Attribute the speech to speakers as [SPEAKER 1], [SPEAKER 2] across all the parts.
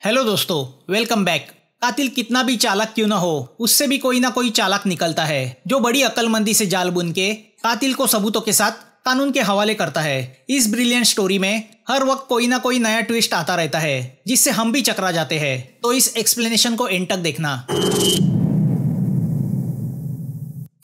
[SPEAKER 1] Hello दोस्तों, welcome back. कातिल कितना भी चालाक क्यों ना हो, उससे भी कोई ना कोई चालाक निकलता है जो बड़ी अक्लमंदी से जाल बुन के कातिल को सबूतों के साथ कानून के हवाले करता है। इस ब्रिलियंट स्टोरी में हर वक्त कोई ना कोई नया ट्विस्ट आता रहता है जिससे हम भी चकरा जाते हैं। तो इस एक्सप्लेनेशन को एंड तक देखना।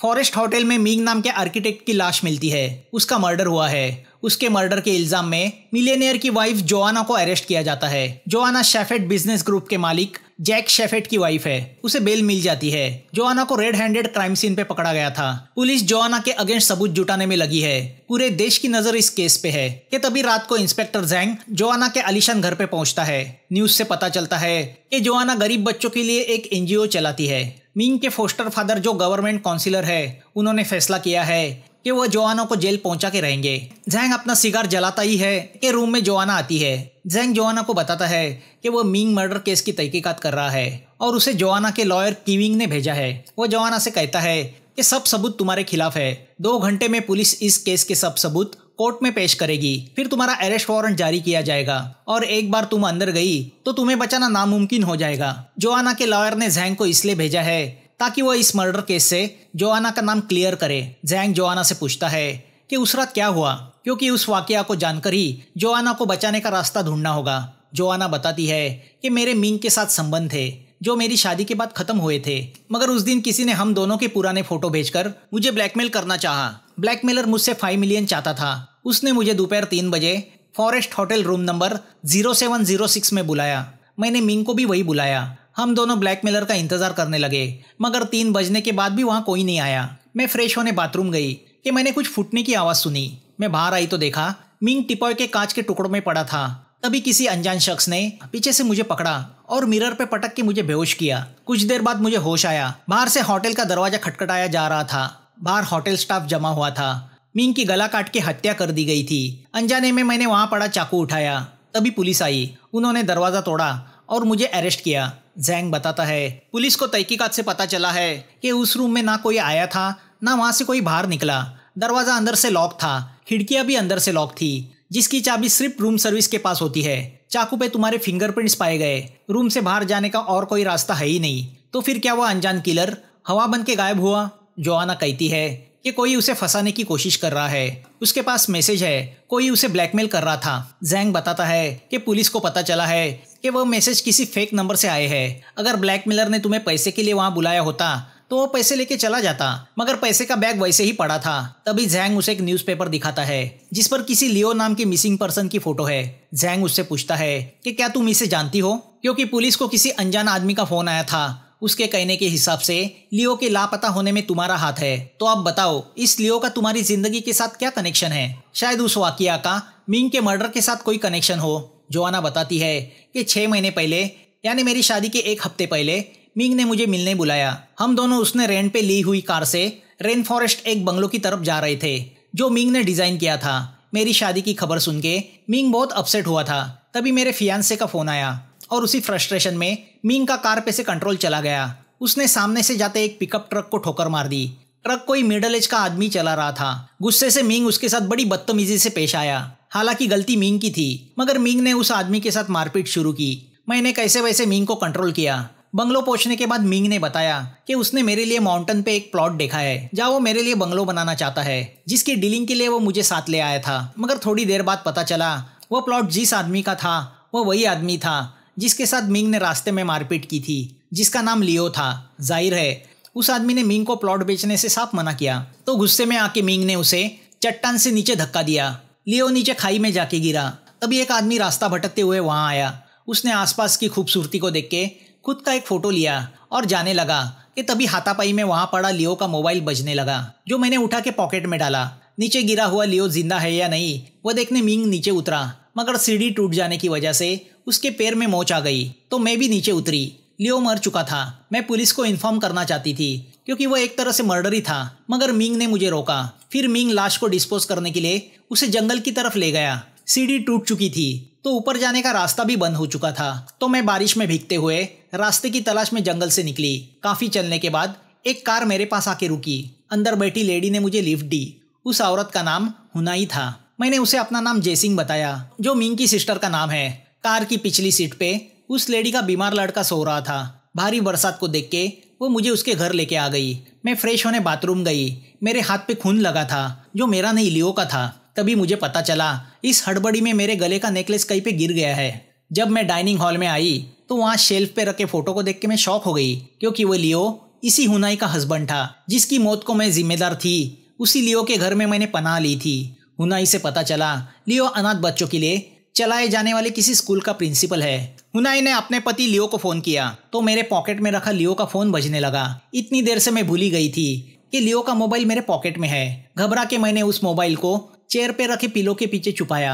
[SPEAKER 1] फॉरेस्ट होटल में मींग नाम के आर्किटेक्ट की लाश मिलती है। उसका मर्डर हुआ है। उसके मर्डर के इल्जाम में मिलियनेयर की वाइफ जोआना को अरेस्ट किया जाता है। जोआना शेफेट बिजनेस ग्रुप के मालिक जैक शेफेट की वाइफ है। उसे बेल मिल जाती है। जोआना को रेड हैंडेड क्राइम सीन पे पकड़ा गया था। पुलिस जोआना के अगेंस्ट सबूत जुटाने में लगी है। पूरे देश की नजर इस केस पे है कि तभी रात को इंस्पेक्टर जैंग जोआना के आलीशान घर पे पहुंचता है। न्यूज से पता चलता है कि जोआना गरीब बच्चों के लिए एक एनजीओ चलाती है। मींग के फोस्टर फादर जो गवर्नमेंट काउंसिलर है, उन्होंने फैसला किया है कि वो जोआना को जेल पहुंचा के रहेंगे। जैंग अपना सिगार जलाता ही है कि रूम में जोआना आती है। जैंग जोआना को बताता है कि वो मींग मर्डर केस की तहकीकात कर रहा है और उसे जोआना के लॉयर कीविंग ने भेजा है। वो जोआना से कहता है कि सब सबूत तुम्हारे खिलाफ है। 2 घंटे में पुलिस इस केस के सब सबूत कोर्ट में पेश करेगी, फिर तुम्हारा अरेस्ट वारंट जारी किया जाएगा और एक बार तुम अंदर गई तो तुम्हें बचाना नामुमकिन हो जाएगा। जोआना के लॉयर ने जैंग को इसलिए भेजा है ताकि वो इस मर्डर केस से जोआना का नाम क्लियर करे। जैंग जोआना से पूछता है कि उस रात क्या हुआ, क्योंकि उस वाकया को जानकर ही जोआना को बचाने का रास्ता ढूंढना होगा। जोआना बताती है कि मेरे मींग के साथ संबंध थे जो मेरी शादी के बाद खत्म हुए थे, मगर उस दिन किसी ने हम दोनों के पुराने फोटो भेजकर मुझे ब्लैकमेल करना चाहा। ब्लैकमेलर मुझसे 5 मिलियन चाहता था। उसने मुझे दोपहर 3 बजे फॉरेस्ट होटल रूम नंबर 0706 में बुलाया। मैंने मींग को भी वही बुलाया। हम दोनों ब्लैकमेलर का इंतजार करने लगे, मगर 3 बजने के बाद भी वहाँ कोई नहीं आया। मैं फ्रेश होने बाथरूम गई कि मैंने कुछ फूटने की आवाज़ सुनी। मैं बाहर आई तो देखा मींग टिपॉय के कांच के टुकड़ों में पड़ा था। तभी किसी अनजान शख्स ने पीछे से मुझे पकड़ा और मिरर पे पटक के मुझे बेहोश किया। कुछ देर बाद मुझे होश आया। बाहर से होटल का दरवाजा खटखटाया जा रहा था। बाहर होटल स्टाफ जमा हुआ था। मींग की गला काट के हत्या कर दी गई थी। अनजाने में मैंने वहाँ पड़ा चाकू उठाया। तभी पुलिस आई। उन्होंने दरवाजा तोड़ा और मुझे अरेस्ट किया। जैंग बताता है पुलिस को तहकीकात से पता चला है कि उस रूम में ना कोई आया था, ना वहां से कोई बाहर निकला। दरवाजा अंदर से लॉक था, खिड़कियां भी अंदर से लॉक थी, जिसकी चाबी सिर्फ रूम सर्विस के पास होती है। चाकू पे तुम्हारे फिंगरप्रिंट्स पाए गए। रूम से बाहर जाने का और कोई रास्ता है ही नहीं। तो फिर क्या वह अनजान किलर हवा बन के गायब हुआ? जोआना कहती है कि कोई उसे फंसाने की कोशिश कर रहा है। उसके पास मैसेज है, कोई उसे ब्लैकमेल कर रहा था। जैंग बताता है कि पुलिस को पता चला है कि वह मैसेज किसी फेक नंबर से आए हैं। अगर ब्लैकमेलर ने तुम्हें पैसे के लिए वहां बुलाया होता तो वो पैसे लेके चला जाता, मगर पैसे का बैग वैसे ही पड़ा था। तभी जैंग उसे एक न्यूज़पेपर दिखाता है जिस पर किसी लियो नाम की मिसिंग पर्सन की फोटो है। जैंग उससे पूछता है कि क्या तुम इसे जानती हो, क्योंकि पुलिस को किसी अनजान आदमी का फोन आया था। उसके कहने के हिसाब से लियो के लापता होने में तुम्हारा हाथ है। तो अब बताओ, इस लियो का तुम्हारी जिंदगी के साथ क्या कनेक्शन है? शायद उस वाकया का मींग के मर्डर के साथ कोई कनेक्शन हो। जोआना बताती है कि 6 महीने पहले, यानी मेरी शादी के 1 हफ्ते पहले, मींग ने मुझे मिलने बुलाया। हम दोनों उसने रेंट पे ली हुई कार से रेन फॉरेस्ट एक बंगलो की तरफ जा रहे थे जो मींग ने डिजाइन किया था। मेरी शादी की खबर सुन के मींग बहुत अपसेट हुआ था। तभी मेरे फियांसे का फोन आया और उसी फ्रस्ट्रेशन में मींग का कार पे से कंट्रोल चला गया। उसने सामने से जाते एक पिकअप ट्रक को ठोकर मार दी। ट्रक कोई मिडिल एज का आदमी चला रहा था। गुस्से से मींग उसके साथ बड़ी बदतमीजी से पेश आया। हालांकि गलती मींग की थी, मगर मींग ने उस आदमी के साथ मारपीट शुरू की। मैंने कैसे वैसे मींग को कंट्रोल किया। बंगलो पहुंचने के बाद मींग ने बताया कि उसने मेरे लिए माउंटेन पे एक प्लॉट देखा है जहाँ वो मेरे लिए बंगलो बनाना चाहता है, जिसकी डीलिंग के लिए वो मुझे साथ ले आया था। मगर थोड़ी देर बाद पता चला वो प्लॉट जिस आदमी का था वो वही आदमी था जिसके साथ मींग ने रास्ते में मारपीट की थी, जिसका नाम लियो था। जाहिर है उस आदमी ने मींग को प्लॉट बेचने से साफ मना किया। तो गुस्से में आके मींग ने उसे चट्टान से नीचे धक्का दिया। लियो नीचे खाई में जाके गिरा। तभी एक आदमी रास्ता भटकते हुए वहां आया। उसने आसपास की खूबसूरती को देख के खुद का एक फोटो लिया और जाने लगा कि तभी हाथापाई में वहां पड़ा लियो का मोबाइल बजने लगा, जो मैंने उठा के पॉकेट में डाला। नीचे गिरा हुआ लियो जिंदा है या नहीं वो देखने मींग नीचे उतरा, मगर सीढ़ी टूट जाने की वजह से उसके पैर में मोच आ गई। तो मैं भी नीचे उतरी। लियो मर चुका था। मैं पुलिस को इन्फॉर्म करना चाहती थी क्योंकि वो एक तरह से मर्डर ही था, मगर मींग ने मुझे रोका। फिर मींग लाश को डिस्पोज करने के लिए उसे जंगल की तरफ ले गया। सीढ़ी टूट चुकी थी तो ऊपर जाने का रास्ता भी बंद हो चुका था। तो मैं बारिश में भीगते हुए रास्ते की तलाश में जंगल से निकली। काफी चलने के बाद एक कार मेरे पास आके रुकी। अंदर बैठी लेडी ने मुझे लिफ्ट दी। उस औरत का नाम हुनाई था। मैंने उसे अपना नाम जेसिंग बताया, जो मींग की सिस्टर का नाम है। कार की पिछली सीट पे उस लेडी का बीमार लड़का सो रहा था। भारी बरसात को देख के वो मुझे उसके घर लेके आ गई। मैं फ्रेश होने बाथरूम गई। मेरे हाथ पे खून लगा था, जो मेरा नहीं लियो का था। तभी मुझे पता चला इस हड़बड़ी में मेरे गले का नेकलेस कहीं पे गिर गया है। जब मैं डाइनिंग हॉल में आई तो वहाँ शेल्फ पे रखे फोटो को देख के मैं शॉक हो गई, क्योंकि वो लियो इसी हुनाई का हस्बैंड था जिसकी मौत को मैं जिम्मेदार थी। उसी लियो के घर में मैंने पनाह ली थी। हुनाई से पता चला लियो अनाथ बच्चों के लिए चलाए जाने वाले किसी स्कूल का प्रिंसिपल है। हुनाई ने अपने पति लियो को फोन किया तो मेरे पॉकेट में रखा लियो का फोन बजने लगा। इतनी देर से मैं भूली गई थी कि लियो का मोबाइल मेरे पॉकेट में है। घबरा के मैंने उस मोबाइल को चेयर पे रखे पिलो के पीछे छुपाया।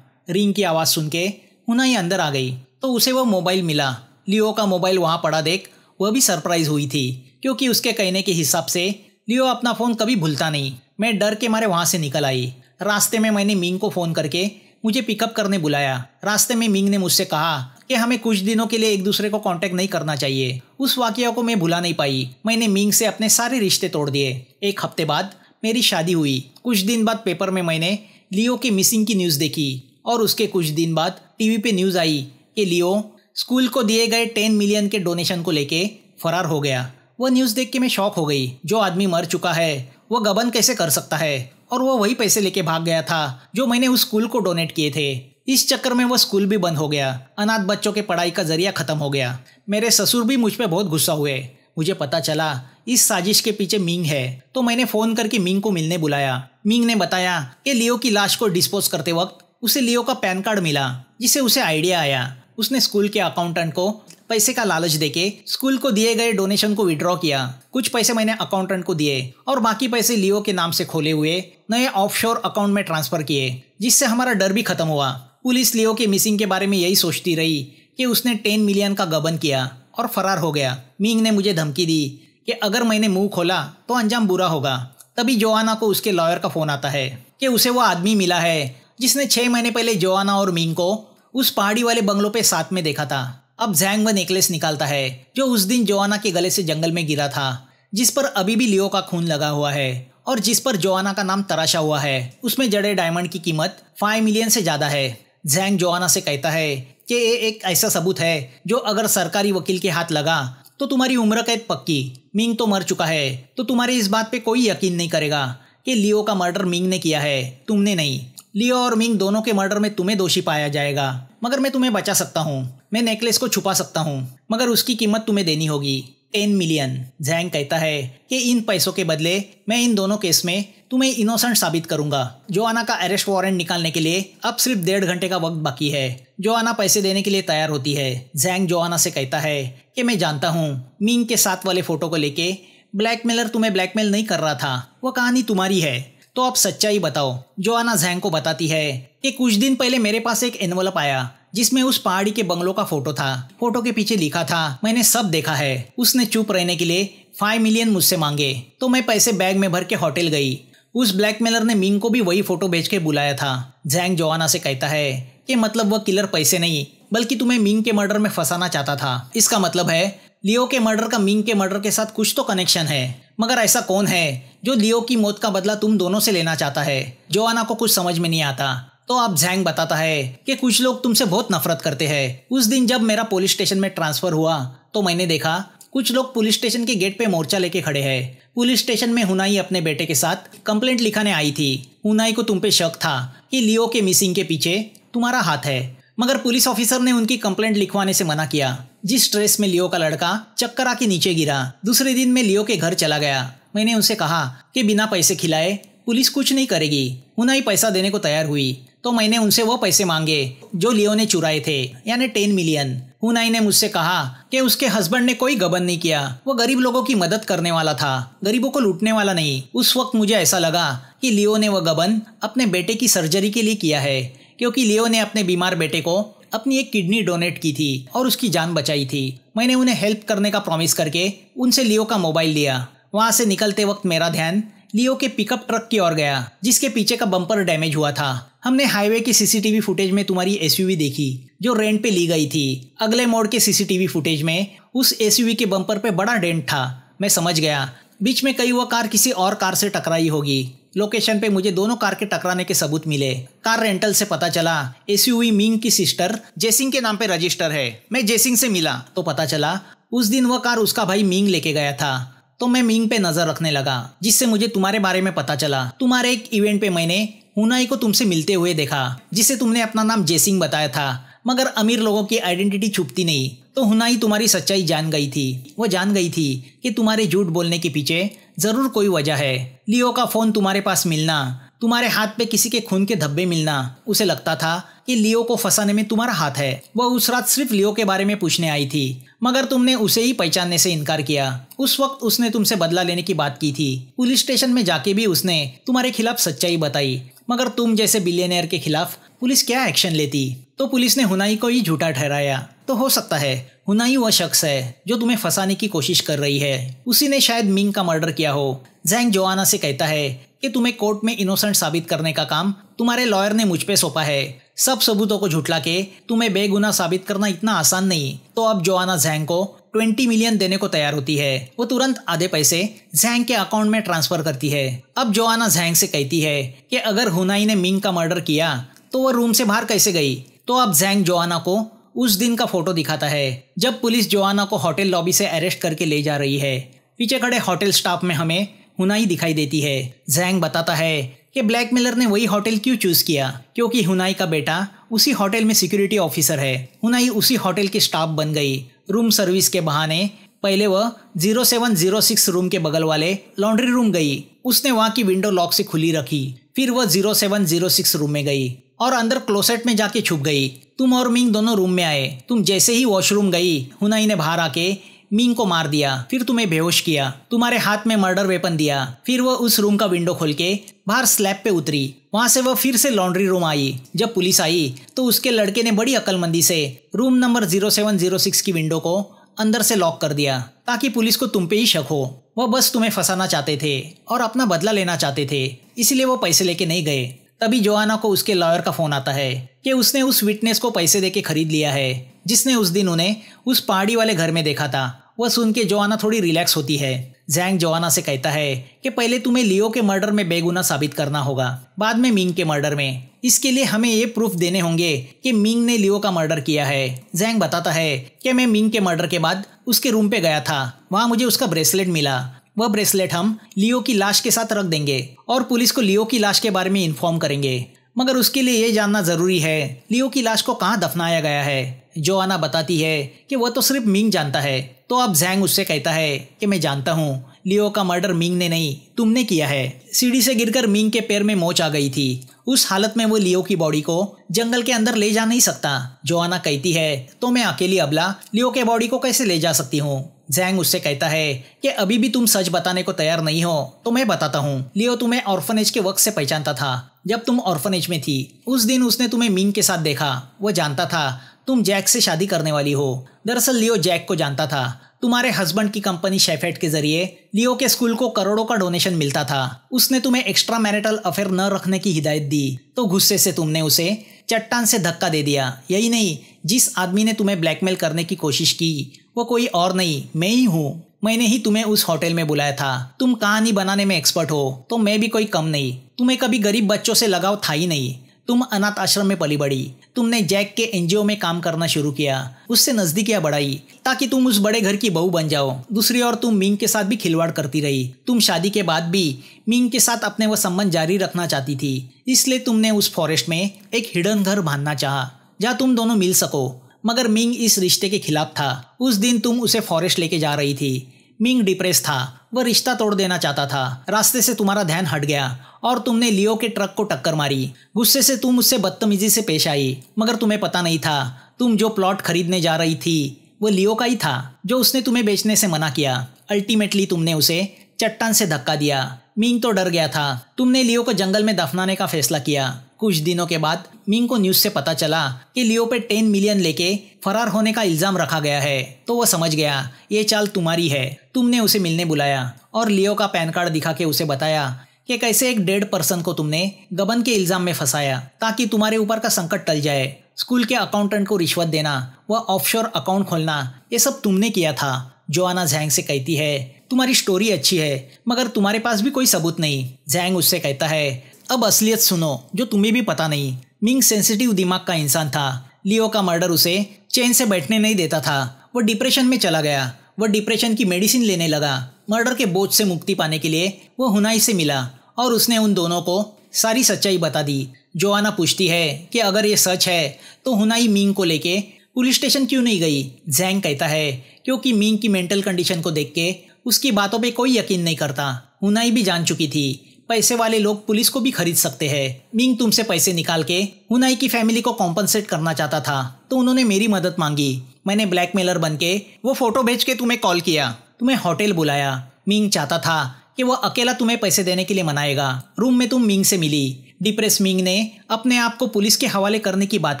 [SPEAKER 1] रिंग की आवाज़ सुन के हुनाई अंदर आ गई तो उसे वो मोबाइल मिला। लियो का मोबाइल वहाँ पड़ा देख वह भी सरप्राइज हुई थी, क्योंकि उसके कहने के हिसाब से लियो अपना फ़ोन कभी भूलता नहीं। मैं डर के मारे वहाँ से निकल आई। रास्ते में मैंने मिंग को फ़ोन करके मुझे पिकअप करने बुलाया। रास्ते में मिंग ने मुझसे कहा कि हमें कुछ दिनों के लिए एक दूसरे को कांटेक्ट नहीं करना चाहिए। उस वाकया को मैं भुला नहीं पाई। मैंने मिंग से अपने सारे रिश्ते तोड़ दिए। एक हफ्ते बाद मेरी शादी हुई। कुछ दिन बाद पेपर में मैंने लियो के मिसिंग की न्यूज़ देखी और उसके कुछ दिन बाद टीवी पे न्यूज़ आई कि लियो स्कूल को दिए गए 10 मिलियन के डोनेशन को लेके फरार हो गया। वह न्यूज़ देख के मैं शॉक हो गई। जो आदमी मर चुका है वह गबन कैसे कर सकता है? और वो वही पैसे लेके भाग गया था जो मैंने उस स्कूल को डोनेट किए थे। इस चक्कर में वो स्कूल भी बंद हो गया। अनाथ बच्चों के पढ़ाई का जरिया खत्म हो गया। मेरे ससुर भी मुझ पे बहुत गुस्सा हुए। मुझे पता चला इस साजिश के पीछे मिंग है, तो मैंने फ़ोन करके मिंग को मिलने बुलाया। मिंग ने बताया कि लियो की लाश को डिस्पोज करते वक्त उसे लियो का पैन कार्ड मिला, जिससे उसे आइडिया आया। उसने स्कूल के अकाउंटेंट को पैसे का लालच देके स्कूल को दिए गए डोनेशन को विड्रॉ किया। कुछ पैसे मैंने अकाउंटेंट को दिए और बाकी पैसे लियो के नाम से खोले हुए नए ऑफशोर अकाउंट में ट्रांसफर किए, जिससे हमारा डर भी खत्म हुआ। पुलिस लियो के मिसिंग के बारे में यही सोचती रही कि उसने 10 मिलियन का गबन किया और फरार हो गया। मिंग ने मुझे धमकी दी कि अगर मैंने मुंह खोला तो अंजाम बुरा होगा। तभी जोआना को उसके लॉयर का फ़ोन आता है कि उसे वो आदमी मिला है जिसने 6 महीने पहले जोआना और मिंग को उस पहाड़ी वाले बंगलों पे साथ में देखा था। अब जैंग वह नेकलेस निकालता है जो उस दिन जोआना के गले से जंगल में गिरा था, जिस पर अभी भी लियो का खून लगा हुआ है और जिस पर जोआना का नाम तराशा हुआ है। उसमें जड़े डायमंड की कीमत 5 मिलियन से ज़्यादा है। जैंग जोआना से कहता है कि ये एक ऐसा सबूत है जो अगर सरकारी वकील के हाथ लगा तो तुम्हारी उम्र कैद पक्की। मिंग तो मर चुका है, तो तुम्हारी इस बात पे कोई यकीन नहीं करेगा कि लियो का मर्डर मिंग ने किया है, तुमने नहीं। लियो और मिंग दोनों के मर्डर में तुम्हें दोषी पाया जाएगा, मगर मैं तुम्हें बचा सकता हूँ। मैं नेकलेस को छुपा सकता हूँ, मगर उसकी कीमत तुम्हें देनी होगी 10 मिलियन। जैंग कहता है कि इन पैसों के बदले मैं इन दोनों केस में तुम्हें इनोसेंट साबित करूंगा। जोआना का अरेस्ट वारंट निकालने के लिए अब सिर्फ 1.5 घंटे का वक्त बाकी है। जोआना पैसे देने के लिए तैयार होती है। जैंग जोआना से कहता है कि मैं जानता हूँ मिंग के साथ वाले फोटो को लेके ब्लैकमेलर तुम्हें ब्लैकमेल नहीं कर रहा था, वो कहानी तुम्हारी है, तो अब सच्चाई बताओ। जोआना जैंग को बताती है कि कुछ दिन पहले मेरे पास एक एनवलप आया जिसमें उस पहाड़ी के बंगलों का फोटो था। फोटो के पीछे लिखा था मैंने सब देखा है। उसने चुप रहने के लिए 5 मिलियन मुझसे मांगे, तो मैं पैसे बैग में भर के होटल गई। उस ब्लैकमेलर ने मिंग को भी वही फोटो भेज के बुलाया था। जैंग जोआना से कहता है कि मतलब वह किलर पैसे नहीं बल्कि तुम्हें मिंग के मर्डर में फंसाना चाहता था। इसका मतलब है लियो के मर्डर का मिंग के मर्डर के साथ कुछ तो कनेक्शन है, मगर ऐसा कौन है जो लियो की मौत का बदला तुम दोनों से लेना चाहता है? जोआना को कुछ समझ में नहीं आता। तो अब जैंग बताता है कि कुछ लोग तुमसे बहुत नफरत करते हैं। उस दिन जब मेरा पुलिस स्टेशन में ट्रांसफर हुआ तो मैंने देखा कुछ लोग पुलिस स्टेशन के गेट पे मोर्चा लेके खड़े हैं। पुलिस स्टेशन में हुनाई अपने बेटे के साथ कंप्लेंट लिखाने आई थी। हुनाई को तुम पे शक था कि लियो के मिसिंग के पीछे तुम्हारा हाथ है, मगर पुलिस ऑफिसर ने उनकी कंप्लेंट लिखवाने से मना किया। जिस स्ट्रेस में लियो का लड़का चक्कर आके नीचे गिरा, दूसरे दिन मैं लियो के घर चला गया। मैंने उनसे कहा कि बिना पैसे खिलाए पुलिस कुछ नहीं करेगी। हुनाई पैसा देने को तैयार हुई, तो मैंने उनसे वो पैसे मांगे जो लियो ने चुराए थे, यानी 10 मिलियन। हुनाई ने मुझसे कहा कि उसके हस्बैंड ने कोई गबन नहीं किया, वो गरीब लोगों की मदद करने वाला था, गरीबों को लूटने वाला नहीं। उस वक्त मुझे ऐसा लगा कि लियो ने वह गबन अपने बेटे की सर्जरी के लिए किया है, क्योंकि लियो ने अपने बीमार बेटे को अपनी एक किडनी डोनेट की थी और उसकी जान बचाई थी। मैंने उन्हें हेल्प करने का प्रॉमिस करके उनसे लियो का मोबाइल लिया। वहाँ से निकलते वक्त मेरा ध्यान लियो के पिकअप ट्रक की ओर गया जिसके पीछे का बम्पर डैमेज हुआ था। हमने हाईवे की सीसीटीवी फुटेज में तुम्हारी एसयूवी देखी जो रेंट पे ली गई थी। अगले मोड़ के सीसीटीवी फुटेज में उस एसयूवी के बम्पर पे बड़ा डेंट था। मैं समझ गया बीच में कहीं वह कार किसी और कार से टकराई होगी। लोकेशन पे मुझे दोनों कार के टकराने के सबूत मिले। कार रेंटल से पता चला एसयूवी मिंग की सिस्टर जेसिंग के नाम पे रजिस्टर है। मैं जेसिंग से मिला तो पता चला उस दिन वह कार उसका भाई मिंग लेके गया था। तो मैं मिंग पे नजर रखने लगा, जिससे मुझे तुम्हारे बारे में पता चला। तुम्हारे एक इवेंट पे मैंने हुनाई को तुमसे मिलते हुए देखा, जिसे तुमने अपना नाम जेसिंग बताया था। मगर अमीर लोगों की आइडेंटिटी छुपती नहीं, तो हुनाई तुम्हारी सच्चाई जान गई थी। वो जान गई थी कि तुम्हारे झूठ बोलने के पीछे जरूर कोई वजह है। लियो का फोन तुम्हारे पास मिलना, तुम्हारे हाथ पे किसी के खून के धब्बे मिलना, उसे लगता था कि लियो को फंसाने में तुम्हारा हाथ है। वह उस रात सिर्फ लियो के बारे में पूछने आई थी, मगर तुमने उसे ही पहचानने से इनकार किया। उस वक्त उसने तुमसे बदला लेने की बात की थी। पुलिस स्टेशन में जाके भी उसने तुम्हारे खिलाफ सच्चाई बताई, मगर तुम जैसे बिलियनियर के खिलाफ पुलिस क्या एक्शन लेती? तो पुलिस ने हुनाई को ही झूठा ठहराया। तो हो सकता है हुनाई वह शख्स है जो तुम्हें फंसाने की कोशिश कर रही है। उसी ने शायद मिंग का मर्डर किया हो। जैंग जोआना से कहता है कि तुम्हें कोर्ट में इनोसेंट साबित करने का काम तुम्हारे लॉयर ने मुझ पे सौंपा है। सब सबूतों को झुठला के तुम्हें बेगुनाह साबित करना इतना आसान नहीं। तो अब जोआना जैंग को 20 मिलियन देने को तैयार होती है। वो तुरंत आधे पैसे जैंग के अकाउंट में ट्रांसफर करती है। अब जोआना जैंग से कहती है कि अगर हुनाई ने मिंग का मर्डर किया तो वह रूम से बाहर कैसे गई? तो अब जैंग जोआना को उस दिन का फोटो दिखाता है जब पुलिस जोआना को होटल लॉबी से अरेस्ट करके ले जा रही है। पीछे खड़े होटल स्टाफ में हमें हुनाई दिखाई देती है। जैंग बताता है कि ब्लैकमेलर ने वही होटल क्यों चूज किया, क्योंकि हुनाई का बेटा उसी होटल में सिक्योरिटी ऑफिसर है। हुनाई उसी होटल की स्टाफ बन गई। रूम सर्विस के बहाने पहले वह 0706 रूम के बगल वाले लॉन्ड्री रूम गई। उसने वहां की विंडो लॉक से खुली रखी। फिर वह 0706 रूम में गई और अंदर क्लोसेट में जाके छुप गई। तुम और मिंग दोनों रूम में आए। तुम जैसे ही वॉशरूम गई, हुनाई ने बाहर आके मिंग को मार दिया, फिर तुम्हें बेहोश किया, तुम्हारे हाथ में मर्डर वेपन दिया। फिर वह उस रूम का विंडो खोल के बाहर स्लैब पे उतरी। वहां से वह फिर से लॉन्ड्री रूम आई। जब पुलिस आई तो उसके लड़के ने बड़ी अक्लमंदी से रूम नंबर 0706 की विंडो को अंदर से लॉक कर दिया, ताकि पुलिस को तुम पे ही शक हो। वह बस तुम्हें फंसाना चाहते थे और अपना बदला लेना चाहते थे, इसलिए वो पैसे लेके नहीं गए। तभी जोआना को उसके लॉयर का फोन आता है कि उसने उस विटनेस को पैसे देके खरीद लिया है, जिसने उस दिन उन्हें उस पहाड़ी वाले घर में देखा था। वह सुन के जोआना थोड़ी रिलैक्स होती है। जैंग जोआना से कहता है कि पहले तुम्हें लियो के मर्डर में बेगुनाह साबित करना होगा, बाद में मिंग के मर्डर में। इसके लिए हमें ये प्रूफ देने होंगे कि मिंग ने लियो का मर्डर किया है। जैंग बताता है कि मैं मिंग के मर्डर के बाद उसके रूम पे गया था। वहां मुझे उसका ब्रेसलेट मिला। वह ब्रेसलेट हम लियो की लाश के साथ रख देंगे और पुलिस को लियो की लाश के बारे में इन्फॉर्म करेंगे, मगर उसके लिए ये जानना जरूरी है लियो की लाश को कहाँ दफनाया गया है। जोआना बताती है कि वह तो सिर्फ मिंग जानता है। तो अब जैंग उससे कहता है कि मैं जानता हूँ लियो का मर्डर मिंग ने नहीं, तुमने किया है। सीढ़ी से गिरकर मिंग के पैर में मोच आ गई थी। उस हालत में वो लियो की बॉडी को जंगल के अंदर ले जा नहीं सकता। जोआना कहती है तो मैं अकेली अबला लियो के बॉडी को कैसे ले जा सकती हूँ? जैंग उससे कहता है कि अभी भी तुम सच बताने को तैयार नहीं हो तो मैं बताता हूँ। लियो तुम्हें ऑर्फनेज के वक्त से पहचानता था। जब तुम ऑर्फनेज में थी उस दिन उसने तुम्हें मिंग के साथ देखा। वो जानता था तुम जैक से शादी करने वाली हो। दरअसल लियो जैक को जानता था। तुम्हारे हस्बैंड की कंपनी शेफेट के जरिए लियो के स्कूल को करोड़ों का डोनेशन मिलता था। उसने तुम्हें एक्स्ट्रा मैरिटल अफेयर न रखने की हिदायत दी, तो गुस्से से तुमने उसे चट्टान से धक्का दे दिया। यही नहीं, जिस आदमी ने तुम्हें ब्लैकमेल करने की कोशिश की वो कोई और नहीं, मैं ही हूँ। मैंने ही तुम्हें उस होटल में बुलाया था। तुम कहानी बनाने में एक्सपर्ट हो तो मैं भी कोई कम नहीं। तुम्हें कभी गरीब बच्चों से लगाव था ही नहीं। तुम अनाथ आश्रम में पली बड़ी। तुमने जैक के एनजीओ में काम करना शुरू किया, उससे नजदीकियां बढ़ाई ताकि तुम उस बड़े घर की बहू बन जाओ। दूसरी ओर तुम मिंग के साथ भी खिलवाड़ करती रही। तुम शादी के बाद भी मिंग के साथ अपने वो संबंध जारी रखना चाहती थी, इसलिए तुमने उस फॉरेस्ट में एक हिडन घर बांधना चाहा जहाँ तुम दोनों मिल सको। मगर मिंग इस रिश्ते के खिलाफ था। उस दिन तुम उसे फॉरेस्ट लेके जा रही थी। मिंग डिप्रेस था, वह रिश्ता तोड़ देना चाहता था। रास्ते से तुम्हारा ध्यान हट गया और तुमने लियो के ट्रक को टक्कर मारी। गुस्से से तुम उससे बदतमीजी से पेश आई, मगर तुम्हें पता नहीं था तुम जो प्लॉट खरीदने जा रही थी वो लियो का ही था, जो उसने तुम्हें बेचने से मना किया। अल्टीमेटली तुमने उसे चट्टान से धक्का दिया। मिंग तो डर गया था। तुमने लियो को जंगल में दफनाने का फैसला किया। कुछ दिनों के बाद मिंग को न्यूज से पता चला कि लियो पे 10 मिलियन लेके फरार होने का इल्जाम रखा गया है, तो वह समझ गया ये चाल तुम्हारी है। तुमने उसे मिलने बुलाया और लियो का पैन कार्ड दिखा के उसे बताया कि कैसे एक डेड पर्सन को तुमने गबन के इल्जाम में फंसाया ताकि तुम्हारे ऊपर का संकट टल जाए। स्कूल के अकाउंटेंट को रिश्वत देना, वह ऑफशोर अकाउंट खोलना, ये सब तुमने किया था। जोआना जैंग से कहती है तुम्हारी स्टोरी अच्छी है, मगर तुम्हारे पास भी कोई सबूत नहीं। जैंग उससे कहता है, अब असलियत सुनो जो तुम्हें भी पता नहीं। मिंग सेंसिटिव दिमाग का इंसान था। लियो का मर्डर उसे चैन से बैठने नहीं देता था। वो डिप्रेशन में चला गया। वह डिप्रेशन की मेडिसिन लेने लगा। मर्डर के बोझ से मुक्ति पाने के लिए वो हुनाई से मिला और उसने उन दोनों को सारी सच्चाई बता दी। जोआना पूछती है कि अगर ये सच है तो हुनाई मिंग को लेके पुलिस स्टेशन क्यों नहीं गई। जैंग कहता है क्योंकि मिंग की मेंटल कंडीशन को देख के उसकी बातों पे कोई यकीन नहीं करता। हुनाई भी जान चुकी थी पैसे वाले लोग पुलिस को भी खरीद सकते हैं। मिंग तुमसे पैसे निकाल के हुनाई की फैमिली को कॉम्पनसेट करना चाहता था तो उन्होंने मेरी मदद मांगी। मैंने ब्लैकमेलर बन के वो फोटो भेज के तुम्हें कॉल किया, तुम्हें होटल बुलाया। मिंग चाहता था कि वह अकेला तुम्हें पैसे देने के लिए मनाएगा। रूम में तुम मिंग से मिली। डिप्रेस मिंग ने अपने आप को पुलिस के हवाले करने की बात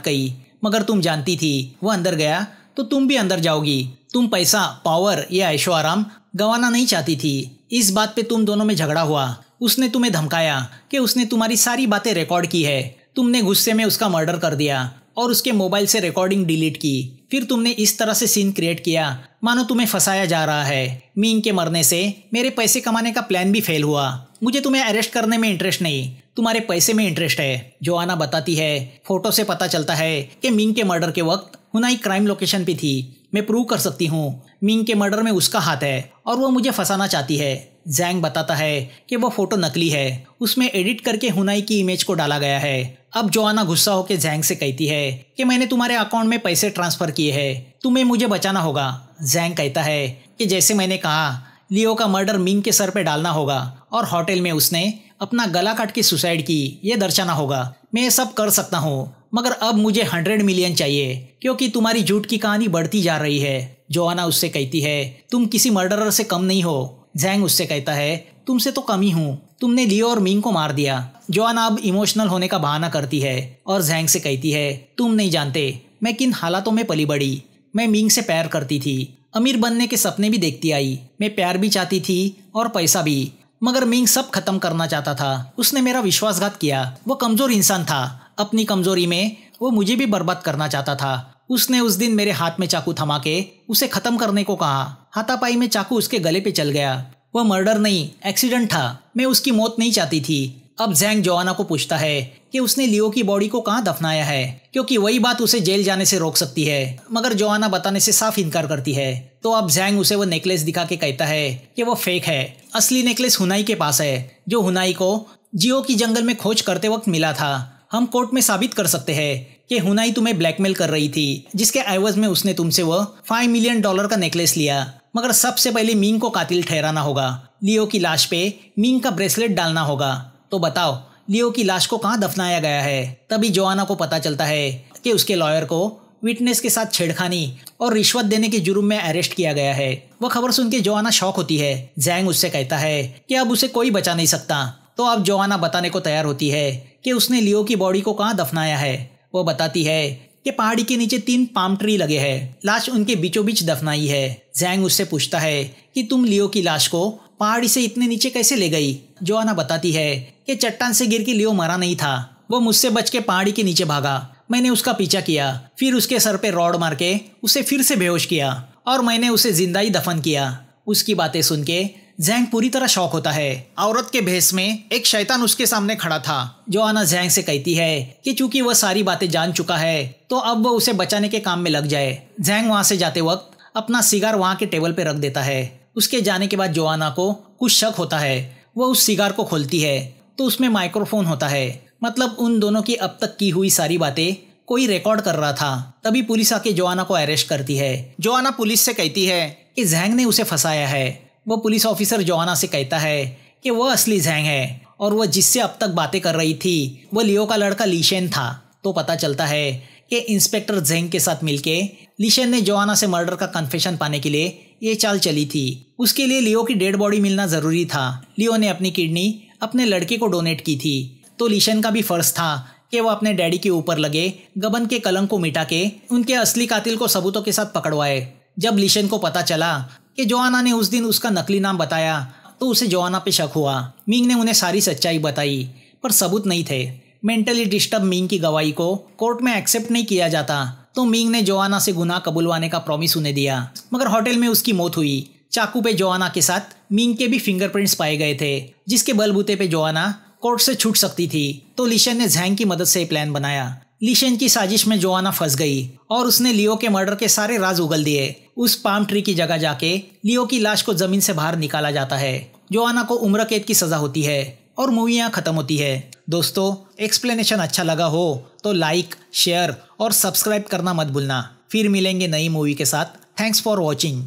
[SPEAKER 1] कही, मगर तुम जानती थी वो अंदर गया तो तुम भी अंदर जाओगी। तुम पैसा, पावर या ऐशो आराम गंवाना नहीं चाहती थी। इस बात पे तुम दोनों में झगड़ा हुआ। उसने तुम्हें धमकाया कि उसने तुम्हारी सारी बातें रिकॉर्ड की है। तुमने गुस्से में उसका मर्डर कर दिया और उसके मोबाइल से रिकॉर्डिंग डिलीट की। फिर तुमने इस तरह से सीन क्रिएट किया मानो तुम्हें फंसाया जा रहा है। मिंग के मरने से मेरे पैसे कमाने का प्लान भी फेल हुआ। मुझे तुम्हें अरेस्ट करने में इंटरेस्ट नहीं, तुम्हारे पैसे में इंटरेस्ट है। जोआना बताती है, फोटो से पता चलता है कि मिंग के मर्डर के वक्त हुनाई क्राइम लोकेशन पे थी। मैं प्रूव कर सकती हूँ मिंग के मर्डर में उसका हाथ है और वो मुझे फंसाना चाहती है। जैंग बताता है कि वो फोटो नकली है, उसमें एडिट करके हुनाई की इमेज को डाला गया है। अब जोआना गुस्सा होकर जैंग से कहती है कि मैंने तुम्हारे अकाउंट में पैसे ट्रांसफर किए हैं, तुम्हें मुझे बचाना होगा। जैंग कहता है कि जैसे मैंने कहा लियो का मर्डर मिंग के सर पे डालना होगा और होटल में उसने अपना गला काट के सुसाइड की ये दर्शाना होगा। मैं ये सब कर सकता हूँ, मगर अब मुझे 100 मिलियन चाहिए क्योंकि तुम्हारी झूठ की कहानी बढ़ती जा रही है। जोआना उससे कहती है, तुम किसी मर्डरर से कम नहीं हो। जैंग उससे कहता है, तुमसे तो कम ही हूँ, तुमने लियो और मिंग को मार दिया। जोआना अब इमोशनल होने का बहाना करती है और जैंग से कहती है, तुम नहीं जानते मैं किन हालातों में पली बड़ी। मैं मिंग से प्यार करती थी, अमीर बनने के सपने भी देखती आई। मैं प्यार भी चाहती थी और पैसा भी, मगर मिंग सब खत्म करना चाहता था। उसने मेरा विश्वासघात किया। वो कमजोर इंसान था, अपनी कमजोरी में वो मुझे भी बर्बाद करना चाहता था। उसने उस दिन मेरे हाथ में चाकू थमा के उसे खत्म करने को कहा। हाथापाई में चाकू उसके गले पे चल गया। वह मर्डर नहीं, एक्सीडेंट था। मैं उसकी मौत नहीं चाहती थी। अब जैंग जोआना को पूछता है कि उसने लियो की बॉडी को कहाँ दफनाया है, क्योंकि वही बात उसे जेल जाने से रोक सकती है, मगर जोआना बताने से साफ इनकार करती है। तो अब जैंग उसे वो नेकलेस दिखा के कहता है कि वो फेक है। असली नेकलेस हुनाई के पास है, जो हुनाई को जियो की जंगल में खोज करते वक्त मिला था। हम कोर्ट में साबित कर सकते हैं कि हुनाई तुम्हें ब्लैकमेल कर रही थी, जिसके एवज में उसने तुमसे वो $5 मिलियन का नेकलेस लिया। मगर सबसे पहले मिंग को कातिल ठहराना होगा। लियो की लाश पे मिंग का ब्रेसलेट डालना होगा। तो बताओ लियो की लाश को कहाँ दफनाया गया है। तभी जोआना को पता चलता है कि उसके लॉयर को विटनेस के साथ छेड़खानी और रिश्वत देने के जुर्म में अरेस्ट किया गया है। वह खबर सुन के जोआना शॉक होती है। जैंग उससे कहता है कि अब उसे कोई बचा नहीं सकता। तो अब जोआना बताने को तैयार होती है कि उसने लियो की बॉडी को कहाँ दफनाया है। वो बताती है कि पहाड़ी के नीचे 3 पाम ट्री लगे हैं, लाश उनके बीचों बीच दफनाई है। जैंग उससे पूछता है कि तुम लियो की लाश को पहाड़ी से इतने नीचे कैसे ले गई। जोआना बताती है कि चट्टान से गिर के लियो मरा नहीं था, वो मुझसे बच के पहाड़ी के नीचे भागा। मैंने उसका पीछा किया, फिर उसके सर पे रॉड मार के उसे फिर से बेहोश किया और मैंने उसे जिंदा ही दफन किया। उसकी बातें सुन के जैंग पूरी तरह शॉक होता है। औरत के भेष में एक शैतान उसके सामने खड़ा था। जोआना जैंग से कहती है कि चूंकि वह सारी बातें जान चुका है तो अब वह उसे बचाने के काम में लग जाए। जैंग वहां से जाते वक्त अपना सिगार वहां के टेबल पे रख देता है। उसके जाने के बाद जोआना को कुछ शक होता है। वह उस सिगार को खोलती है तो उसमें माइक्रोफोन होता है, मतलब उन दोनों की अब तक की हुई सारी बातें कोई रिकॉर्ड कर रहा था। तभी पुलिस आके जोआना को अरेस्ट करती है। जोआना पुलिस से कहती है कि जैंग ने उसे फंसाया है। वो पुलिस ऑफिसर जोआना से कहता है कि वह असली जैंग है और वह जिससे अब तक बातें कर रही थी वह लियो का लड़का लीशेन था। तो पता चलता है कि इंस्पेक्टर जैंग के साथ मिलके लीशेन ने जोआना से मर्डर का कन्फेशन पाने के लिए ये चाल चली थी। उसके लिए लियो की डेड बॉडी मिलना जरूरी था। लियो ने अपनी किडनी अपने लड़के को डोनेट की थी, तो लीशेन का भी फर्ज था कि वो अपने डैडी के ऊपर लगे गबन के कलंक को मिटा के उनके असली कातिल को सबूतों के साथ पकड़वाए। जब लीशेन को पता चला कि जोआना ने उस दिन उसका नकली नाम बताया तो उसे जोआना पे शक हुआ। मिंग ने उन्हें सारी सच्चाई बताई पर सबूत नहीं थे। मेंटली डिस्टर्ब मिंग की गवाही को कोर्ट में एक्सेप्ट नहीं किया जाता, तो मिंग ने जोआना से गुनाह कबूलवाने का प्रॉमिस उन्हें दिया, मगर होटल में उसकी मौत हुई। चाकू पे जोआना के साथ मिंग के भी फिंगरप्रिंट्स पाए गए थे, जिसके बलबूते पे जोआना कोर्ट से छूट सकती थी। तो लीशन ने झैंग की मदद से प्लान बनाया। लीशन की साजिश में जोआना फंस गई और उसने लियो के मर्डर के सारे राज उगल दिए। उस पाम ट्री की जगह जाके लियो की लाश को जमीन से बाहर निकाला जाता है। जोआना को उम्र कैद की सजा होती है और मूवी यहाँ खत्म होती है। दोस्तों, एक्सप्लेनेशन अच्छा लगा हो तो लाइक, शेयर और सब्सक्राइब करना मत भूलना। फिर मिलेंगे नई मूवी के साथ। Thanks for watching.